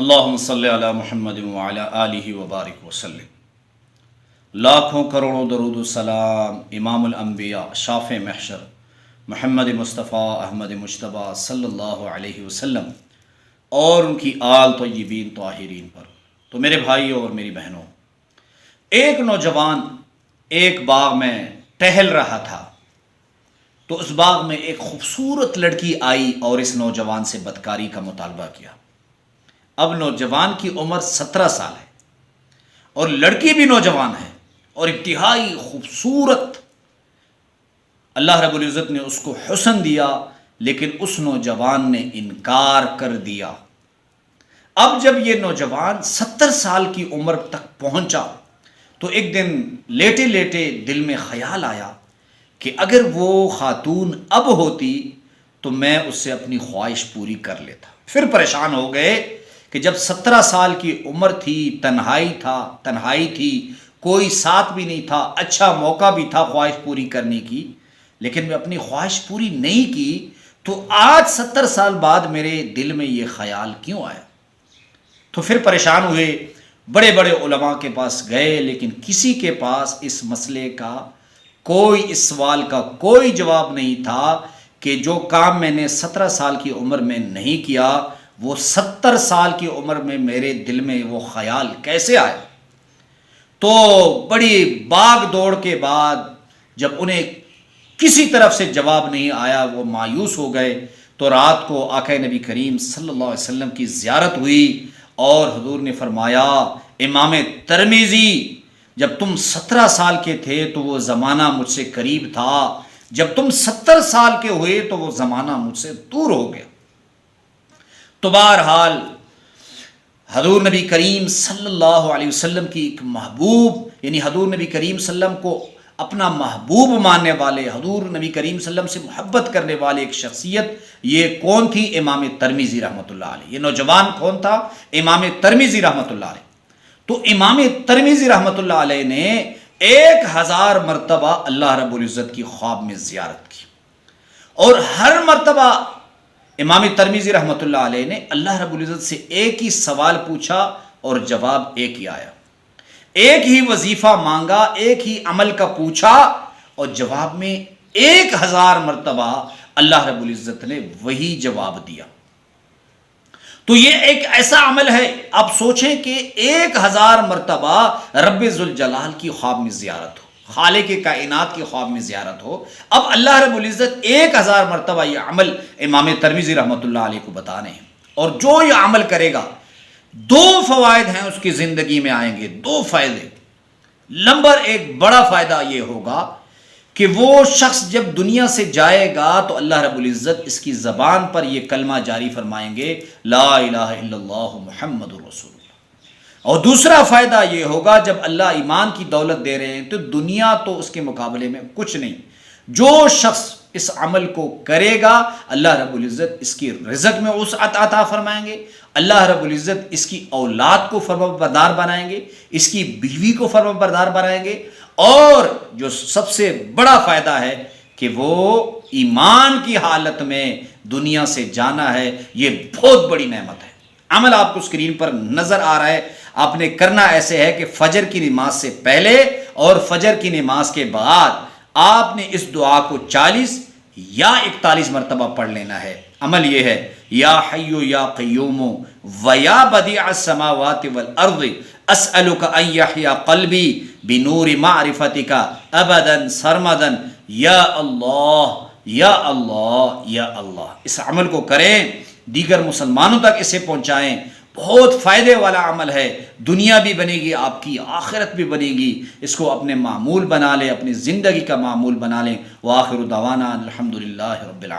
اللہم صلی علی محمد وعلی آلہ وبارک وسلم۔ لاکھوں کروڑوں درود و سلام امام الانبیاء شافع محشر محمد مصطفیٰ احمد مجتبیٰ صلی اللہ علیہ وسلم اور ان کی آل طیبین طاہرین پر۔ تو میرے بھائیوں اور میری بہنوں، ایک نوجوان ایک باغ میں ٹہل رہا تھا تو اس باغ میں ایک خوبصورت لڑکی آئی اور اس نوجوان سے بدکاری کا مطالبہ کیا۔ اب نوجوان کی عمر 17 سال ہے اور لڑکی بھی نوجوان ہے اور انتہائی خوبصورت، اللہ رب العزت نے اس کو حسن دیا، لیکن اس نوجوان نے انکار کر دیا۔ اب جب یہ نوجوان 70 سال کی عمر تک پہنچا تو ایک دن لیٹے لیٹے دل میں خیال آیا کہ اگر وہ خاتون اب ہوتی تو میں اس سے اپنی خواہش پوری کر لیتا۔ پھر پریشان ہو گئے کہ جب 17 سال کی عمر تھی، تنہائی تھی، کوئی ساتھ بھی نہیں تھا، اچھا موقع بھی تھا خواہش پوری کرنے کی، لیکن میں اپنی خواہش پوری نہیں کی، تو آج 70 سال بعد میرے دل میں یہ خیال کیوں آیا؟ تو پھر پریشان ہوئے، بڑے بڑے علماء کے پاس گئے، لیکن کسی کے پاس اس مسئلے کا اس سوال کا کوئی جواب نہیں تھا کہ جو کام میں نے 17 سال کی عمر میں نہیں کیا، وہ 70 سال کی عمر میں میرے دل میں وہ خیال کیسے آیا؟ تو بڑی باغ دوڑ کے بعد جب انہیں کسی طرف سے جواب نہیں آیا، وہ مایوس ہو گئے۔ تو رات کو آقا نبی کریم صلی اللہ علیہ وسلم کی زیارت ہوئی اور حضور نے فرمایا، امام ترمذی، جب تم 17 سال کے تھے تو وہ زمانہ مجھ سے قریب تھا، جب تم 70 سال کے ہوئے تو وہ زمانہ مجھ سے دور ہو گیا۔ تو بہرحال حضور نبی کریم صلی اللہ علیہ وسلم کی ایک محبوب، یعنی حضور نبی کریم صلی اللہ علیہ وسلم کو اپنا محبوب ماننے والے، حضور نبی کریم صلی اللہ علیہ وسلم سے محبت کرنے والے ایک شخصیت، یہ کون تھی؟ امام ترمذی رحمۃ اللہ علیہ۔ یہ نوجوان کون تھا؟ امام ترمذی رحمۃ اللہ علیہ۔ تو امام ترمذی رحمۃ اللہ علیہ نے 1000 مرتبہ اللہ رب العزت کی خواب میں زیارت کی، اور ہر مرتبہ امام ترمذی رحمۃ اللہ علیہ نے اللہ رب العزت سے ایک ہی سوال پوچھا اور جواب ایک ہی آیا، ایک ہی وظیفہ مانگا، ایک ہی عمل کا پوچھا اور جواب میں 1000 مرتبہ اللہ رب العزت نے وہی جواب دیا۔ تو یہ ایک ایسا عمل ہے، آپ سوچیں کہ 1000 مرتبہ رب ذوالجلال کی خواب میں زیارت ہو، خالق کائنات کی خواب میں زیارت ہو۔ اب اللہ رب العزت 1000 مرتبہ یہ عمل امام ترمذی رحمۃ اللہ علیہ کو بتانے ہیں، اور جو یہ عمل کرے گا 2 فوائد ہیں اس کی زندگی میں آئیں گے، 2 فائدے۔ نمبر 1 بڑا فائدہ یہ ہوگا کہ وہ شخص جب دنیا سے جائے گا تو اللہ رب العزت اس کی زبان پر یہ کلمہ جاری فرمائیں گے، لا الہ الا اللہ محمد رسول اللہ۔ اور دوسرا فائدہ یہ ہوگا، جب اللہ ایمان کی دولت دے رہے ہیں تو دنیا تو اس کے مقابلے میں کچھ نہیں۔ جو شخص اس عمل کو کرے گا اللہ رب العزت اس کی رزق میں وسعت عطا فرمائیں گے، اللہ رب العزت اس کی اولاد کو فرمانبردار بنائیں گے، اس کی بیوی کو فرمانبردار بنائیں گے، اور جو سب سے بڑا فائدہ ہے کہ وہ ایمان کی حالت میں دنیا سے جانا ہے، یہ بہت بڑی نعمت ہے۔ عمل آپ کو اسکرین پر نظر آ رہا ہے، آپ نے کرنا ایسے ہے کہ فجر کی نماز سے پہلے اور فجر کی نماز کے بعد آپ نے اس دعا کو 40 یا 41 مرتبہ پڑھ لینا ہے۔ عمل یہ ہے، یا حی یا قیوم و یا بدیع السماوات والارض اسألک ان یحیا قلبی بنور معرفتک ابدا سرمدا یا اللہ یا اللہ یا اللہ۔ اس عمل کو کریں، دیگر مسلمانوں تک اسے پہنچائیں، بہت فائدے والا عمل ہے، دنیا بھی بنے گی آپ کی، آخرت بھی بنے گی۔ اس کو اپنے معمول بنا لیں، اپنی زندگی کا معمول بنا لیں۔ وآخر دعوانا الحمدللہ رب العالمین۔